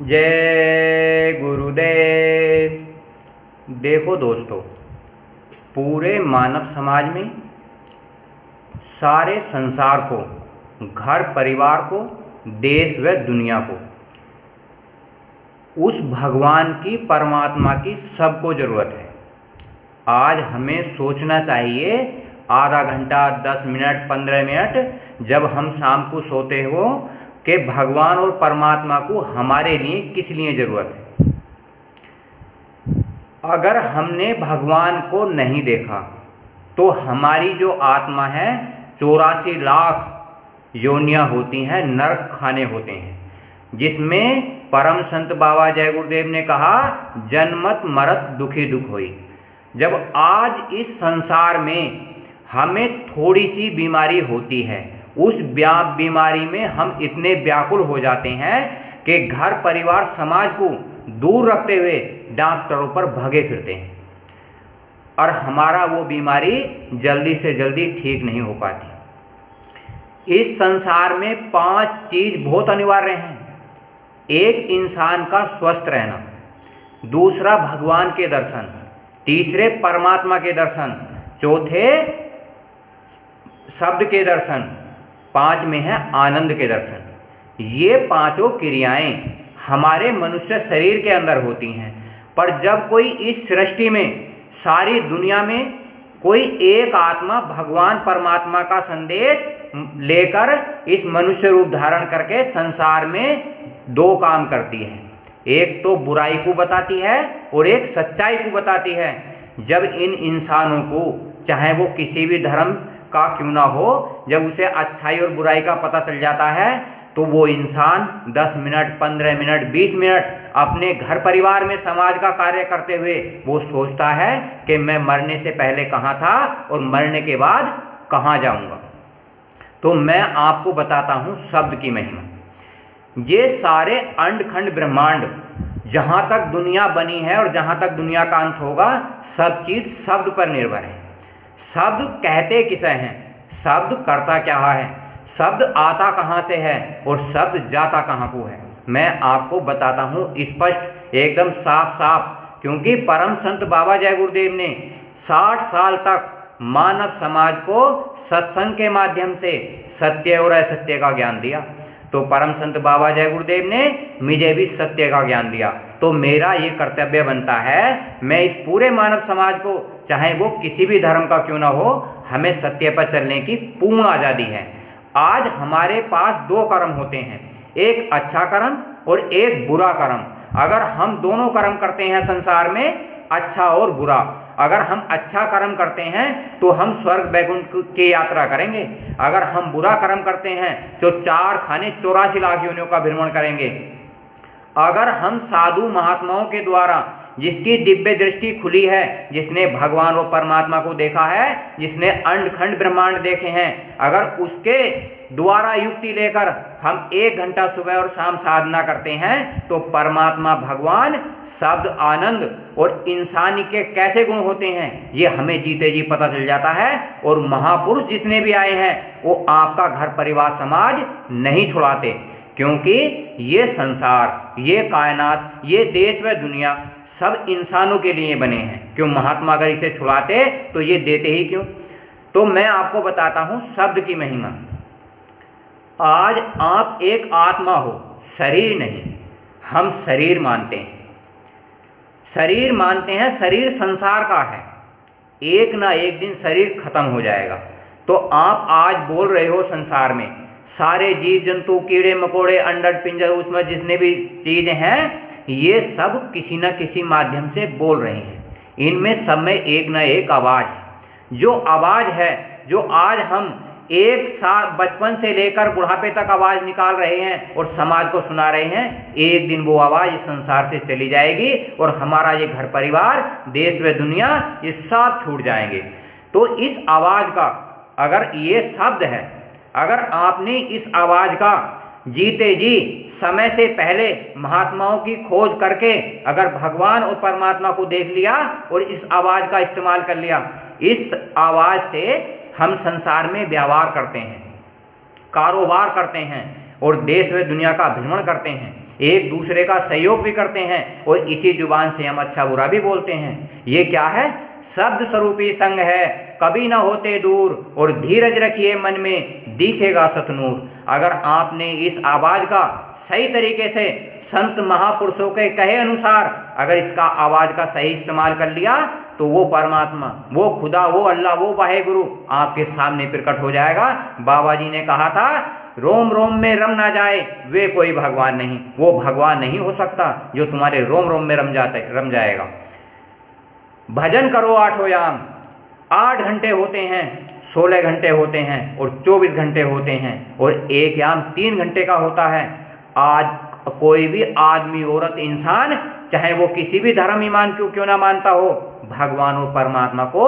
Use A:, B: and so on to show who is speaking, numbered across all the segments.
A: जय गुरुदेव। देखो दोस्तों, पूरे मानव समाज में सारे संसार को, घर परिवार को, देश व दुनिया को उस भगवान की, परमात्मा की सबको ज़रूरत है। आज हमें सोचना चाहिए, आधा घंटा, 10 मिनट, 15 मिनट जब हम शाम को सोते हो कि भगवान और परमात्मा को हमारे लिए किस लिए ज़रूरत है। अगर हमने भगवान को नहीं देखा तो हमारी जो आत्मा है 84 लाख योनियाँ होती हैं, नरक खाने होते हैं, जिसमें परम संत बाबा जय गुरुदेव ने कहा, जन्मत मरत दुखी दुख होई। जब आज इस संसार में हमें थोड़ी सी बीमारी होती है, उस बीमारी में हम इतने व्याकुल हो जाते हैं कि घर परिवार समाज को दूर रखते हुए डॉक्टरों पर भागे फिरते हैं और हमारा वो बीमारी जल्दी से जल्दी ठीक नहीं हो पाती। इस संसार में 5 चीज़ बहुत अनिवार्य हैं। एक, इंसान का स्वस्थ रहना। दूसरा, भगवान के दर्शन। तीसरे, परमात्मा के दर्शन। चौथे, शब्द के दर्शन। 5 में है आनंद के दर्शन। ये पांचों क्रियाएं हमारे मनुष्य शरीर के अंदर होती हैं। पर जब कोई इस सृष्टि में, सारी दुनिया में कोई एक आत्मा भगवान परमात्मा का संदेश लेकर इस मनुष्य रूप धारण करके संसार में 2 काम करती है। एक तो बुराई को बताती है और एक सच्चाई को बताती है। जब इन इंसानों को, चाहे वो किसी भी धर्म का क्यों ना हो, जब उसे अच्छाई और बुराई का पता चल जाता है तो वो इंसान 10 मिनट, 15 मिनट, 20 मिनट अपने घर परिवार में, समाज का कार्य करते हुए वो सोचता है कि मैं मरने से पहले कहाँ था और मरने के बाद कहाँ जाऊँगा। तो मैं आपको बताता हूँ शब्द की महिमा। ये सारे अंड खंड ब्रह्मांड, जहाँ तक दुनिया बनी है और जहाँ तक दुनिया का अंत होगा, सब चीज़ शब्द पर निर्भर है। शब्द कहते किसे हैं, शब्द करता क्या है, शब्द आता कहाँ से है और शब्द जाता कहाँ को है। मैं आपको बताता हूँ स्पष्ट, एकदम साफ साफ, क्योंकि परम संत बाबा जय गुरुदेव ने 60 साल तक मानव समाज को सत्संग के माध्यम से सत्य और असत्य का ज्ञान दिया। तो परम संत बाबा जय गुरुदेव ने मुझे भी सत्य का ज्ञान दिया। तो मेरा ये कर्तव्य बनता है, मैं इस पूरे मानव समाज को, चाहे वो किसी भी धर्म का क्यों ना हो, हमें सत्य पर चलने की पूर्ण आज़ादी है। आज हमारे पास 2 कर्म होते हैं, एक अच्छा कर्म और एक बुरा कर्म। अगर हम दोनों कर्म करते हैं संसार में, अच्छा और बुरा, अगर हम अच्छा कर्म करते हैं तो हम स्वर्ग वैकुंठ की यात्रा करेंगे। अगर हम बुरा कर्म करते हैं तो 4 खाने 84 लाख योनियों का भ्रमण करेंगे। अगर हम साधु महात्माओं के द्वारा, जिसकी दिव्य दृष्टि खुली है, जिसने भगवान और परमात्मा को देखा है, जिसने अंड खंड ब्रह्मांड देखे हैं, अगर उसके द्वारा युक्ति लेकर हम 1 घंटा सुबह और शाम साधना करते हैं तो परमात्मा, भगवान, शब्द, आनंद और इंसानी के कैसे गुण होते हैं ये हमें जीते जी पता चल जाता है। और महापुरुष जितने भी आए हैं वो आपका घर परिवार समाज नहीं छुड़ाते, क्योंकि ये संसार, ये कायनात, ये देश व दुनिया सब इंसानों के लिए बने हैं। क्यों महात्मा अगर इसे छुड़ाते तो ये देते ही क्यों। तो मैं आपको बताता हूँ शब्द की महिमा। आज आप एक आत्मा हो, शरीर नहीं। हम शरीर मानते हैं, शरीर मानते हैं, शरीर संसार का है, एक ना एक दिन शरीर खत्म हो जाएगा। तो आप आज बोल रहे हो संसार में, सारे जीव जंतु, कीड़े मकोड़े, अंडर पिंजर, उसमें जितने भी चीज़ें हैं, ये सब किसी न किसी माध्यम से बोल रहे हैं। इनमें सब में एक न एक आवाज़ है। जो आवाज़ है, जो आज हम एक साल बचपन से लेकर बुढ़ापे तक आवाज़ निकाल रहे हैं और समाज को सुना रहे हैं, एक दिन वो आवाज़ इस संसार से चली जाएगी और हमारा ये घर परिवार, देश व दुनिया, ये सब छूट जाएंगे। तो इस आवाज़ का, अगर ये शब्द है, अगर आपने इस आवाज़ का जीते जी समय से पहले महात्माओं की खोज करके अगर भगवान और परमात्मा को देख लिया और इस आवाज़ का इस्तेमाल कर लिया, इस आवाज़ से हम संसार में व्यवहार करते हैं, कारोबार करते हैं और देश व दुनिया का भ्रमण करते हैं। एक दूसरे का सहयोग भी करते हैं और इसी जुबान से हम अच्छा बुरा भी बोलते हैं। ये क्या है? शब्द स्वरूपी संग है, कभी ना होते दूर, और धीरज रखिए मन में, दिखेगा सतनूर। अगर आपने इस आवाज़ का सही तरीके से संत महापुरुषों के कहे अनुसार अगर इसका आवाज़ का सही इस्तेमाल कर लिया तो वो परमात्मा, वो खुदा, वो अल्लाह, वो वाहेगुरु आपके सामने प्रकट हो जाएगा। बाबा जी ने कहा था, रोम रोम में रम ना जाए वे कोई भगवान नहीं। वो भगवान नहीं हो सकता जो तुम्हारे रोम रोम में रम जाएगा। भजन करो आठों याम। 8 घंटे होते हैं, 16 घंटे होते हैं और 24 घंटे होते हैं, और एक याम 3 घंटे का होता है। आज कोई भी आदमी, औरत, इंसान, चाहे वो किसी भी धर्म ईमान क्यों ना मानता हो, भगवान और परमात्मा को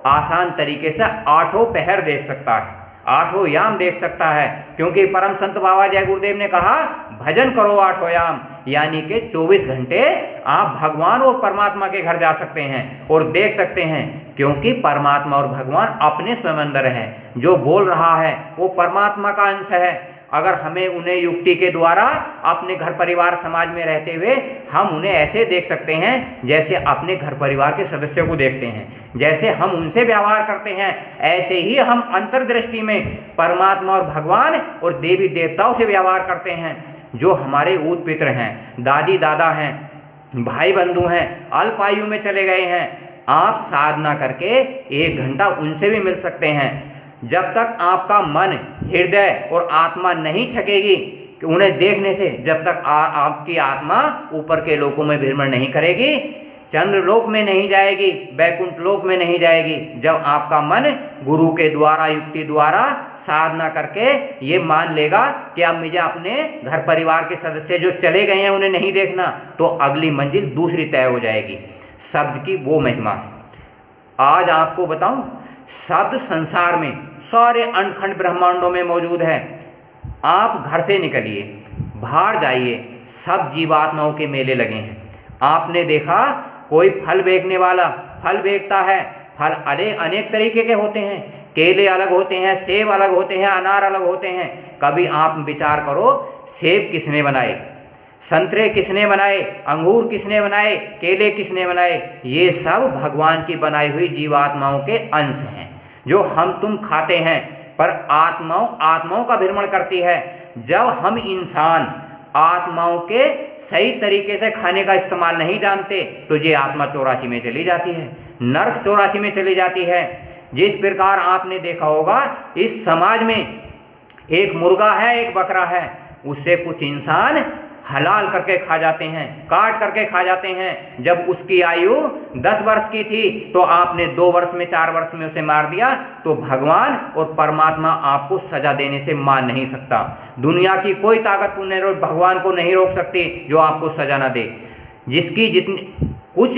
A: आसान तरीके से 8 पहर देख सकता है, 8 याम देख सकता है। क्योंकि परम संत बाबा जय गुरुदेव ने कहा, भजन करो 8 याम, यानी कि 24 घंटे आप भगवान और परमात्मा के घर जा सकते हैं और देख सकते हैं। क्योंकि परमात्मा और भगवान अपने स्वयं अंदर है। जो बोल रहा है वो परमात्मा का अंश है। अगर हमें उन्हें युक्ति के द्वारा अपने घर परिवार समाज में रहते हुए हम उन्हें ऐसे देख सकते हैं जैसे अपने घर परिवार के सदस्यों को देखते हैं, जैसे हम उनसे व्यवहार करते हैं, ऐसे ही हम अंतर्दृष्टि में परमात्मा और भगवान और देवी देवताओं से व्यवहार करते हैं। जो हमारे ऊत पितर हैं, दादी दादा हैं, भाई बंधु हैं, अल्प आयु में चले गए हैं, आप साधना करके 1 घंटा उनसे भी मिल सकते हैं। जब तक आपका मन, हृदय और आत्मा नहीं छकेगी कि उन्हें देखने से, जब तक आपकी आत्मा ऊपर के लोकों में भ्रमण नहीं करेगी, चंद्रलोक में नहीं जाएगी, बैकुंठ लोक में नहीं जाएगी, जब आपका मन गुरु के द्वारा, युक्ति द्वारा साधना करके ये मान लेगा कि अब मुझे अपने घर परिवार के सदस्य जो चले गए हैं उन्हें नहीं देखना, तो अगली मंजिल दूसरी तय हो जाएगी। शब्द की वो महिमा है। आज आपको बताऊं, शब्द संसार में सारे अंडखंड ब्रह्मांडों में मौजूद है। आप घर से निकलिए, बाहर जाइए, सब जीवात्माओं के मेले लगे हैं। आपने देखा कोई फल बेचने वाला फल बेचता है, फल अनेक तरीके के होते हैं, केले अलग होते हैं, सेब अलग होते हैं, अनार अलग होते हैं। कभी आप विचार करो, सेब किसने बनाए, संतरे किसने बनाए, अंगूर किसने बनाए, केले किसने बनाए? ये सब भगवान की बनाई हुई जीवात्माओं के अंश हैं जो हम तुम खाते हैं। पर आत्माओं का भ्रमण करती है। जब हम इंसान आत्माओं के सही तरीके से खाने का इस्तेमाल नहीं जानते तो ये आत्मा 84 में चली जाती है, नरक 84 में चली जाती है। जिस प्रकार आपने देखा होगा, इस समाज में एक मुर्गा है, एक बकरा है, उससे कुछ इंसान हलाल करके खा जाते हैं, काट करके खा जाते हैं। जब उसकी आयु 10 वर्ष की थी तो आपने 2 वर्ष में, 4 वर्ष में उसे मार दिया, तो भगवान और परमात्मा आपको सजा देने से मान नहीं सकता। दुनिया की कोई ताकत भगवान को नहीं रोक सकती जो आपको सजा ना दे। जिसकी जितनी कुछ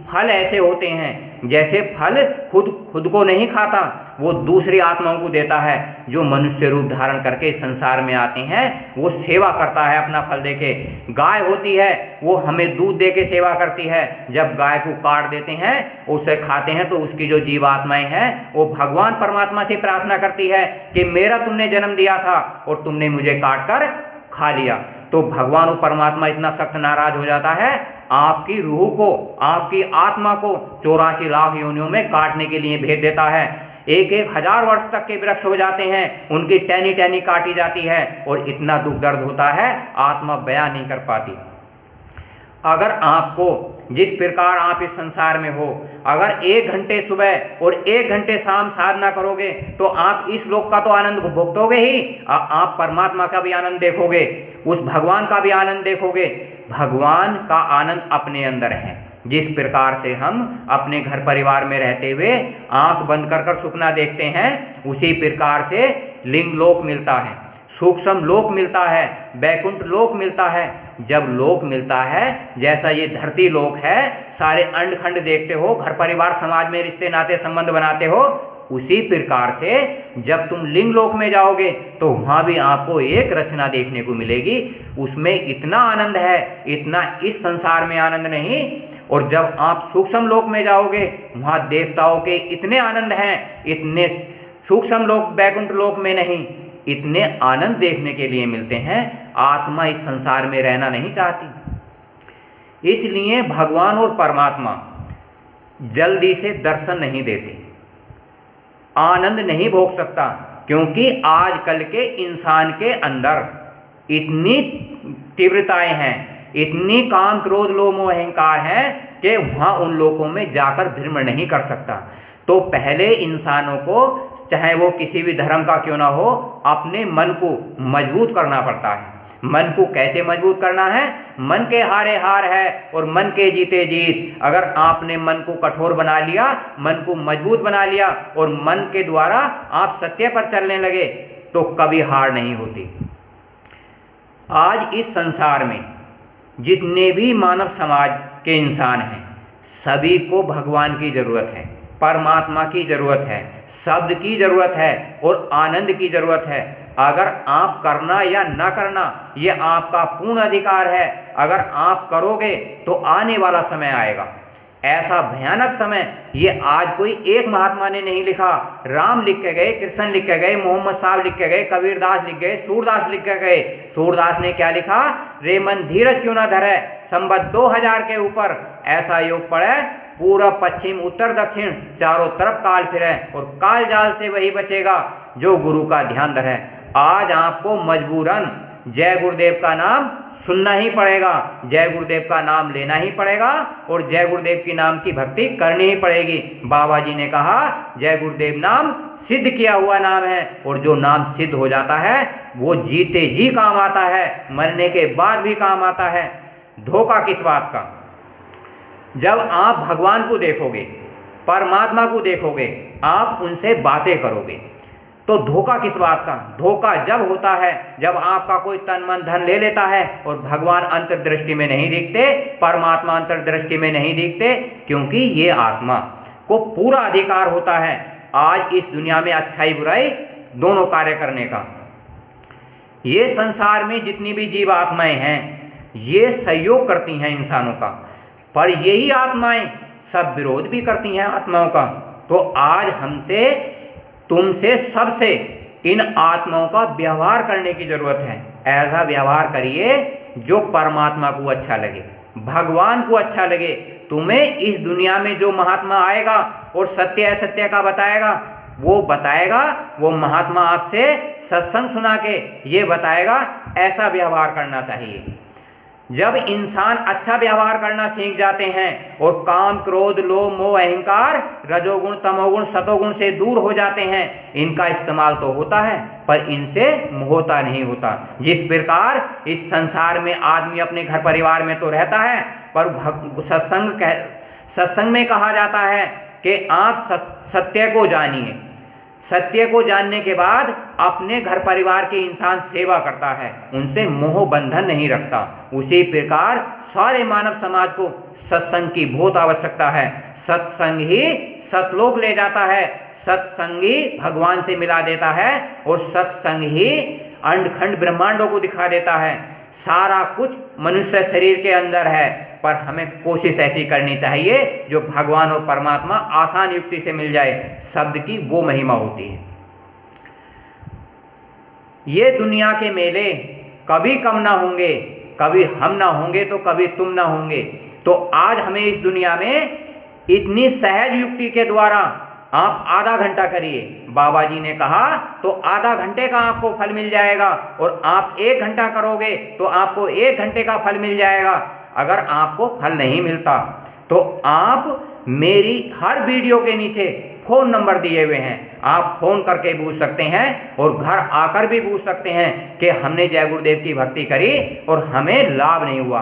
A: फल ऐसे होते हैं, जैसे फल खुद को नहीं खाता, वो दूसरी आत्माओं को देता है। जो मनुष्य रूप धारण करके इस संसार में आते हैं वो सेवा करता है अपना फल देके। गाय होती है, वो हमें दूध देके सेवा करती है। जब गाय को काट देते हैं, उसे खाते हैं, तो उसकी जो जीवात्माएं हैं वो भगवान परमात्मा से प्रार्थना करती है कि मेरा तुमने जन्म दिया था और तुमने मुझे काट कर खा लिया। तो भगवान और परमात्मा इतना सख्त नाराज हो जाता है, आपकी रूह को, आपकी आत्मा को 84 लाख योनियों में काटने के लिए भेज देता है। 1,000 वर्ष तक के वृक्ष हो जाते हैं, उनकी टहनी टहनी काटी जाती है और इतना दुख दर्द होता है आत्मा बयान नहीं कर पाती। अगर आपको जिस प्रकार आप इस संसार में हो, अगर 1 घंटे सुबह और 1 घंटे शाम साधना करोगे तो आप इस लोक का तो आनंद भुगतोगे ही, आप परमात्मा का भी आनंद देखोगे, उस भगवान का भी आनंद देखोगे। भगवान का आनंद अपने अंदर है। जिस प्रकार से हम अपने घर परिवार में रहते हुए आंख बंद कर सपना देखते हैं, उसी प्रकार से लिंग लोक मिलता है, सूक्ष्म लोक मिलता है, बैकुंठ लोक मिलता है। जब लोक मिलता है, जैसा ये धरती लोक है, सारे अंडखंड देखते हो, घर परिवार समाज में रिश्ते नाते संबंध बनाते हो, उसी प्रकार से जब तुम लिंग लोक में जाओगे तो वहाँ भी आपको एक रचना देखने को मिलेगी। उसमें इतना आनंद है, इतना इस संसार में आनंद नहीं। और जब आप सूक्ष्म लोक में जाओगे, वहाँ देवताओं के इतने आनंद हैं, इतने सूक्ष्म लोक बैकुंठ लोक में नहीं। इतने आनंद देखने के लिए मिलते हैं। आत्मा इस संसार में रहना नहीं चाहती, इसलिए भगवान और परमात्मा जल्दी से दर्शन नहीं देते, आनंद नहीं भोग सकता, क्योंकि आजकल के इंसान के अंदर इतनी तीव्रताएं हैं, इतनी काम क्रोध लोभ मोह अहंकार है कि वहाँ उन लोगों में जाकर भ्रमण नहीं कर सकता। तो पहले इंसानों को, चाहे वो किसी भी धर्म का क्यों ना हो, अपने मन को मजबूत करना पड़ता है। मन को कैसे मजबूत करना है? मन के हारे हार है और मन के जीते जीत। अगर आपने मन को कठोर बना लिया, मन को मजबूत बना लिया और मन के द्वारा आप सत्य पर चलने लगे तो कभी हार नहीं होती। आज इस संसार में जितने भी मानव समाज के इंसान हैं, सभी को भगवान की ज़रूरत है, परमात्मा की ज़रूरत है, शब्द की ज़रूरत है और आनंद की ज़रूरत है। अगर आप करना या ना करना ये आपका पूर्ण अधिकार है। अगर आप करोगे तो आने वाला समय आएगा, ऐसा भयानक समय, ये आज कोई एक महात्मा ने नहीं लिखा। राम लिख के गए, कृष्ण लिख के गए, मोहम्मद साहब लिख के गए, कबीरदास लिख गए, सूरदास लिख के गए। सूरदास ने क्या लिखा? रे मन धीरज क्यों ना धरे, संवत 2000 के ऊपर ऐसा योग पड़े, पूरब पश्चिम उत्तर दक्षिण चारों तरफ काल फिरे और काल जाल से वही बचेगा जो गुरु का ध्यान धरे। आज आपको मजबूरन जय गुरुदेव का नाम सुनना ही पड़ेगा, जय गुरुदेव का नाम लेना ही पड़ेगा और जय गुरुदेव की नाम की भक्ति करनी ही पड़ेगी। बाबा जी ने कहा जय गुरुदेव नाम सिद्ध किया हुआ नाम है और जो नाम सिद्ध हो जाता है वो जीते जी काम आता है, मरने के बाद भी काम आता है। धोखा किस बात का? जब आप भगवान को देखोगे, परमात्मा को देखोगे, आप उनसे बातें करोगे, तो धोखा किस बात का? धोखा जब होता है जब आपका कोई तन मन धन ले लेता है और भगवान अंतर्दृष्टि में नहीं दिखते, परमात्मा अंतर्दृष्टि में नहीं दिखते, क्योंकि ये आत्मा को पूरा अधिकार होता है आज इस दुनिया में अच्छाई बुराई दोनों कार्य करने का। ये संसार में जितनी भी जीव आत्माएं हैं ये सहयोग करती हैं इंसानों का, पर यही आत्माएं सब विरोध भी करती हैं आत्माओं का। तो आज हमसे, तुमसे, सबसे इन आत्माओं का व्यवहार करने की जरूरत है। ऐसा व्यवहार करिए जो परमात्मा को अच्छा लगे, भगवान को अच्छा लगे। तुम्हें इस दुनिया में जो महात्मा आएगा और सत्य असत्य का बताएगा, वो महात्मा आपसे सत्संग सुना के ये बताएगा ऐसा व्यवहार करना चाहिए। जब इंसान अच्छा व्यवहार करना सीख जाते हैं और काम क्रोध लोभ मोह अहंकार रजोगुण तमोगुण सतोगुण से दूर हो जाते हैं, इनका इस्तेमाल तो होता है पर इनसे मोहता नहीं होता। जिस प्रकार इस संसार में आदमी अपने घर परिवार में तो रहता है, पर सत्संग में कहा जाता है कि आप सत्य को जानिए, सत्य को जानने के बाद अपने घर परिवार के इंसान सेवा करता है, उनसे मोह बंधन नहीं रखता। उसी प्रकार सारे मानव समाज को सत्संग की बहुत आवश्यकता है। सत्संग ही सतलोक ले जाता है, सत्संग ही भगवान से मिला देता है और सत्संग ही अंडखंड ब्रह्मांडों को दिखा देता है। सारा कुछ मनुष्य शरीर के अंदर है, पर हमें कोशिश ऐसी करनी चाहिए जो भगवान और परमात्मा आसान युक्ति से मिल जाए। शब्द की वो महिमा होती है। ये दुनिया के मेले कभी कम ना होंगे, कभी हम ना होंगे तो कभी तुम ना होंगे। तो आज हमें इस दुनिया में इतनी सहज युक्ति के द्वारा आप आधा घंटा करिए, बाबा जी ने कहा तो आधा घंटे का आपको फल मिल जाएगा, और आप 1 घंटा करोगे तो आपको 1 घंटे का फल मिल जाएगा। अगर आपको फल नहीं मिलता तो आप मेरी हर वीडियो के नीचे फ़ोन नंबर दिए हुए हैं, आप फ़ोन करके पूछ सकते हैं और घर आकर भी पूछ सकते हैं कि हमने जय गुरुदेव की भक्ति करी और हमें लाभ नहीं हुआ।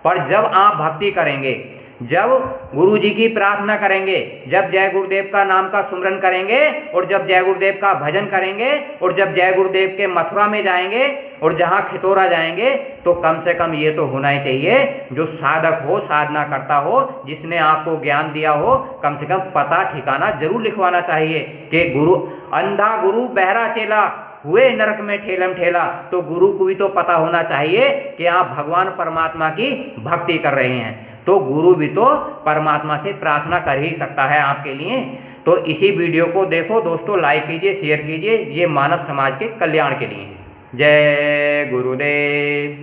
A: पर जब आप भक्ति करेंगे, जब गुरु जी की प्रार्थना करेंगे, जब जय गुरुदेव का नाम का सुमरन करेंगे और जब जय गुरुदेव का भजन करेंगे और जब जय गुरुदेव के मथुरा में जाएंगे और जहाँ खितौरा जाएंगे, तो कम से कम ये तो होना ही चाहिए जो साधक हो, साधना करता हो, जिसने आपको ज्ञान दिया हो, कम से कम पता ठिकाना जरूर लिखवाना चाहिए कि गुरु अंधा गुरु बहरा चेला हुए नरक में ठेलम ठेला। तो गुरु को भी तो पता होना चाहिए कि आप भगवान परमात्मा की भक्ति कर रहे हैं, तो गुरु भी तो परमात्मा से प्रार्थना कर ही सकता है आपके लिए। तो इसी वीडियो को देखो दोस्तों, लाइक कीजिए, शेयर कीजिए, ये मानव समाज के कल्याण के लिए है। जय गुरुदेव।